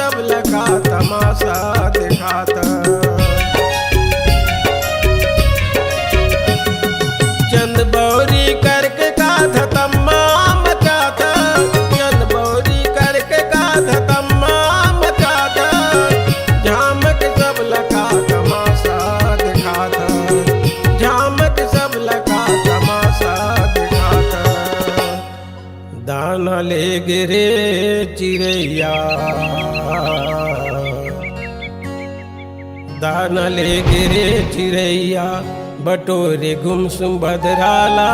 सब लखा तमाशा दिखात। चंद बौरी करके काध तम्मा मचात, चंद बौरी करके काध तम्मा मचात, झामक सब लखा तमाशा दिखात, झामक सब लखा तमाशा दिखात। दाना ले गिरे चिड़ैया, दाना ले गिरे चिड़ैया, बटोरे गुमसुम बदराला।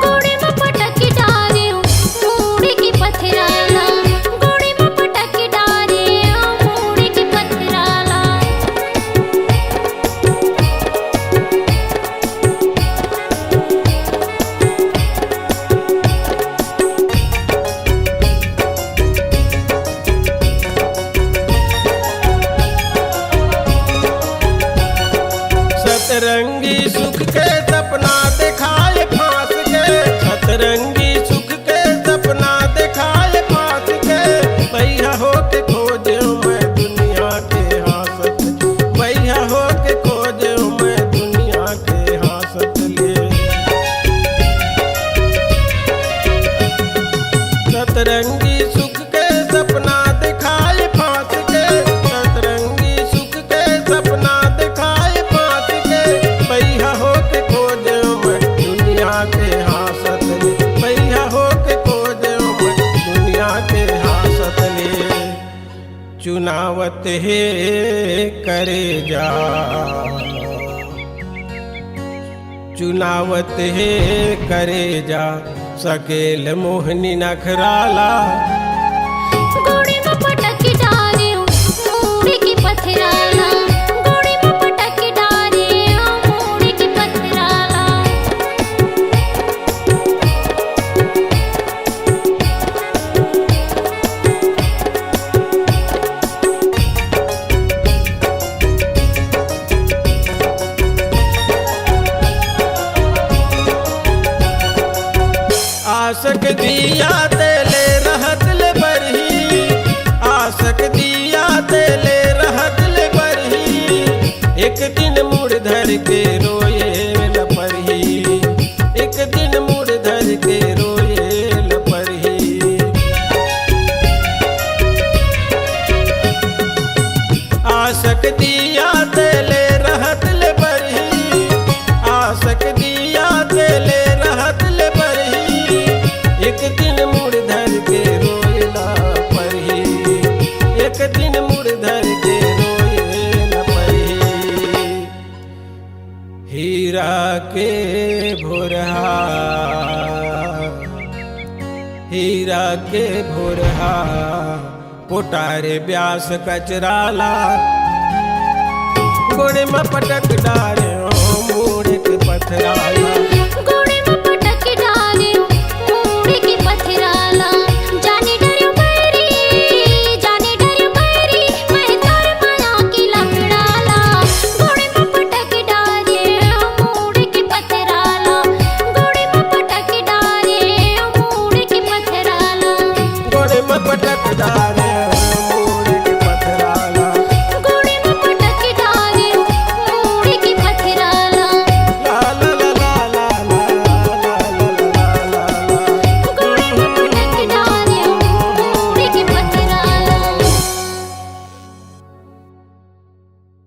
गोड़े में पटक डारे मुड़ी की पथराला, गोड़े में पटक डारे मुड़ी की पथराला। सतरंगी सुख के सपना दिखाए फांस के, सतरंगी सुख के सपना दिखाए फांस के, भैया हो के खोजे मैं दुनिया के हासत, भैया हो के खोजे मैं दुनिया के हासत ले। सतरंगी सुख के सपना दिखाए फांस के, सतरंगी सुख के सपना दिखाए फांस के, भैया हो के खोजे मैं दुनिया के हासत ले, भैया हो के खोजे मैं दुनिया के हासत ले। चुनावत है करे जा, चुनावत है करे जा, सकेल मोहनी नखराला। गोड़े में पटक डारे मुड़ी की पथराला, गोड़े में पटक डारे मुड़ी की पथराला। आसक दिया तेले रहत ले बरही, आसक दिया तेले रहत ले बरही, एक दिन मुड़ धर के रोए ल परही, एक दिन मुड़ धर के रोए ल परही। आसक दिया तेले रहत ले बरही, आसक दिया तेले रहत ले बरही, एक दिन मुड़ धर के रोएला परही, एक दिन मुड़ धर के रोएला परही। हीरा के भोरहा, हीरा के भोरहा, पोटारे ब्यास कचराला। गोड़े में पटक डारे मुड़ के पथराला।